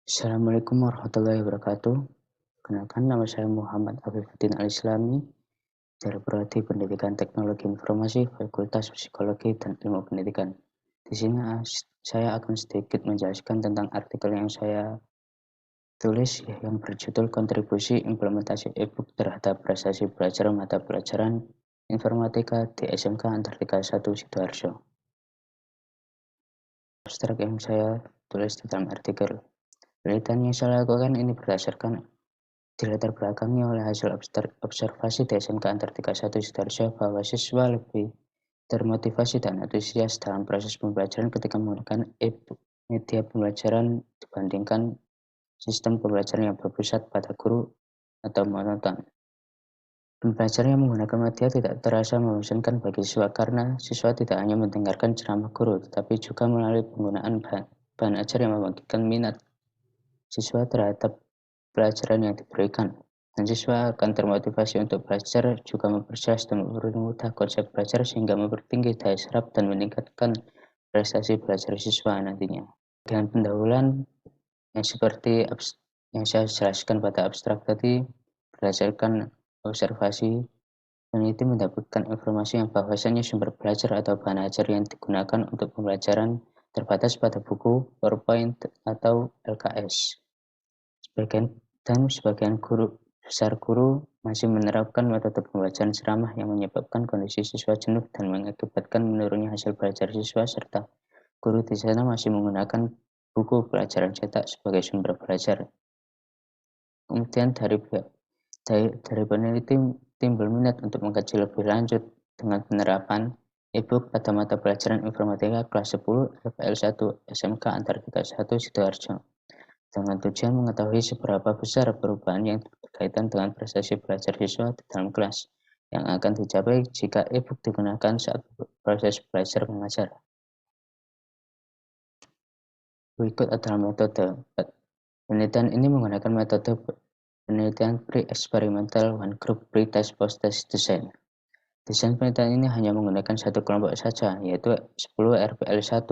Assalamualaikum warahmatullahi wabarakatuh. Kenalkan nama saya Muhammad Afifuddin Al-Islami dari Prodi Pendidikan Teknologi Informasi Fakultas Psikologi dan Ilmu Pendidikan. Di sini saya akan sedikit menjelaskan tentang artikel yang saya tulis yang berjudul Kontribusi Implementasi e-book terhadap Prestasi Belajar Mata Pelajaran Informatika di SMK Antartika 1 Sidoarjo. Abstrak yang saya tulis di dalam artikel. Penelitian yang saya lakukan ini berdasarkan dilatar belakangi oleh hasil observasi di SMK Antartika 1 Sidoarjo bahwa siswa lebih termotivasi dan antusias dalam proses pembelajaran ketika menggunakan e-book media pembelajaran dibandingkan sistem pembelajaran yang berpusat pada guru atau monoton. Pembelajaran yang menggunakan media tidak terasa membosankan bagi siswa karena siswa tidak hanya mendengarkan ceramah guru, tetapi juga melalui penggunaan bahan ajar yang membangkitkan minat siswa terhadap pelajaran yang diberikan. Dan siswa akan termotivasi untuk belajar, juga memperjelas dan mempermudah konsep belajar sehingga mempertinggi daya serap dan meningkatkan prestasi belajar siswa nantinya. Dengan pendahuluan yang seperti yang saya jelaskan pada abstrak tadi, berdasarkan observasi, peneliti mendapatkan informasi yang bahwasanya sumber belajar atau bahan ajar yang digunakan untuk pembelajaran terbatas pada buku, PowerPoint, atau LKS. Sebagian besar guru masih menerapkan metode pembelajaran ceramah yang menyebabkan kondisi siswa jenuh dan mengakibatkan menurunnya hasil belajar siswa, serta guru di sana masih menggunakan buku pelajaran cetak sebagai sumber belajar. Kemudian dari peneliti timbul minat untuk mengkaji lebih lanjut dengan penerapan e-book pada mata pelajaran informatika kelas 10 LPL 1 SMK Antartika 1 Sidoarjo, dengan tujuan mengetahui seberapa besar perubahan yang berkaitan dengan prestasi belajar siswa di dalam kelas yang akan dicapai jika e-book digunakan saat proses belajar mengajar. Berikut adalah metode. Penelitian ini menggunakan metode penelitian pre-eksperimental one group pre-test post-test design. Desain penelitian ini hanya menggunakan satu kelompok saja, yaitu 10 RPL1.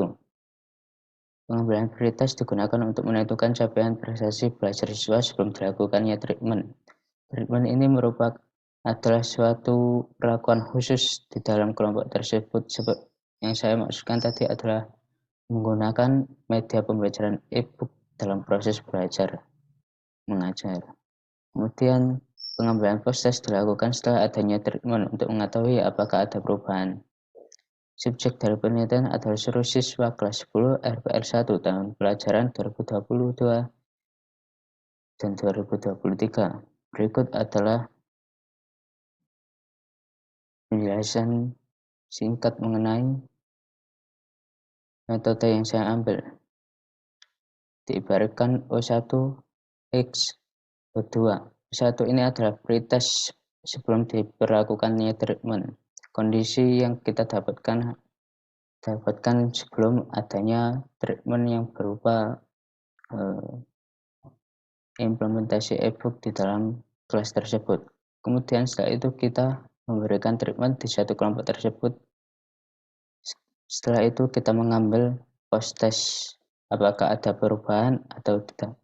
Pengambilan prioritas digunakan untuk menentukan capaian prestasi belajar siswa sebelum dilakukannya treatment. Treatment ini adalah suatu perlakuan khusus di dalam kelompok tersebut. Yang saya maksudkan tadi adalah menggunakan media pembelajaran e-book dalam proses belajar mengajar. Kemudian pengambilan post-test dilakukan setelah adanya treatment untuk mengetahui apakah ada perubahan. Subjek dari penelitian adalah seluruh siswa kelas 10 RPL 1 tahun pelajaran 2022 dan 2023. Berikut adalah penjelasan singkat mengenai metode yang saya ambil. Diibaratkan O1 X O2. O1 ini adalah pretest sebelum diberlakukannya treatment. Kondisi yang kita dapatkan sebelum adanya treatment yang berupa implementasi e-book di dalam kelas tersebut. Kemudian setelah itu kita memberikan treatment di satu kelompok tersebut. Setelah itu kita mengambil post-test apakah ada perubahan atau tidak.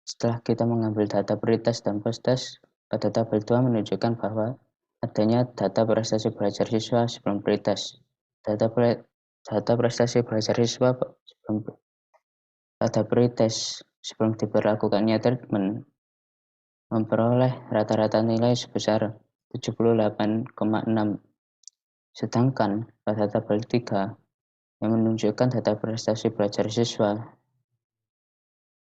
Setelah kita mengambil data pre-test dan post-test, pada tabel 2 menunjukkan bahwa adanya data prestasi belajar siswa sebelum pre-test. Data prestasi belajar siswa pada pre-test sebelum diberlakukannya treatment memperoleh rata-rata nilai sebesar 78,6. Sedangkan pada tabel 3 yang menunjukkan data prestasi belajar siswa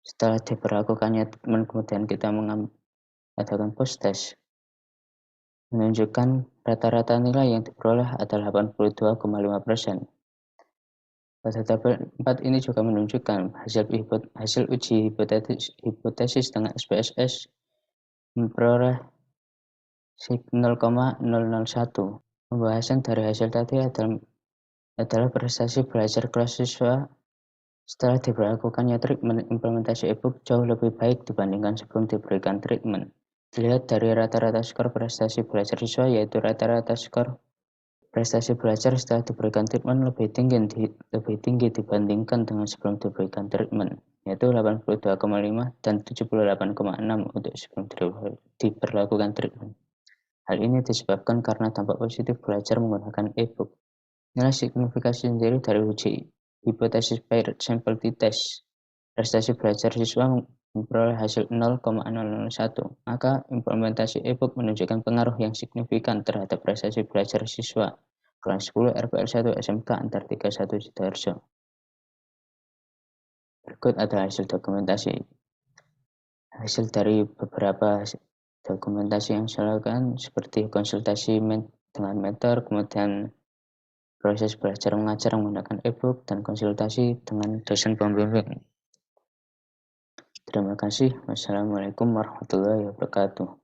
setelah diberlakukannya treatment kemudian kita mengadakan post-test menunjukkan rata-rata nilai yang diperoleh adalah 82,5%. Pada tabel 4 ini juga menunjukkan hasil uji hipotesis dengan SPSS memperoleh 0,001. Pembahasan dari hasil tadi adalah prestasi belajar kelas siswa setelah diberlakukannya treatment. Implementasi e-book jauh lebih baik dibandingkan sebelum diberikan treatment. Dilihat dari rata-rata skor prestasi belajar siswa, yaitu rata-rata skor prestasi belajar setelah diberikan treatment lebih tinggi dibandingkan dengan sebelum diberikan treatment. yaitu 82,5 dan 78,6 untuk sebelum diberlakukan treatment. Hal ini disebabkan karena dampak positif belajar menggunakan e-book. Nilai signifikasi sendiri dari uji hipotesis paired sample t-test. Prestasi belajar siswa memperoleh hasil 0,001, maka implementasi e-book menunjukkan pengaruh yang signifikan terhadap prestasi belajar siswa kelas 10 RPL 1 SMK Antartika 1 Sidoarjo. Berikut adalah hasil dokumentasi. Hasil dari beberapa dokumentasi yang saya lakukan seperti konsultasi dengan mentor, kemudian proses belajar mengajar menggunakan e-book, dan konsultasi dengan dosen pembimbing. Terima kasih. Wassalamualaikum warahmatullahi wabarakatuh.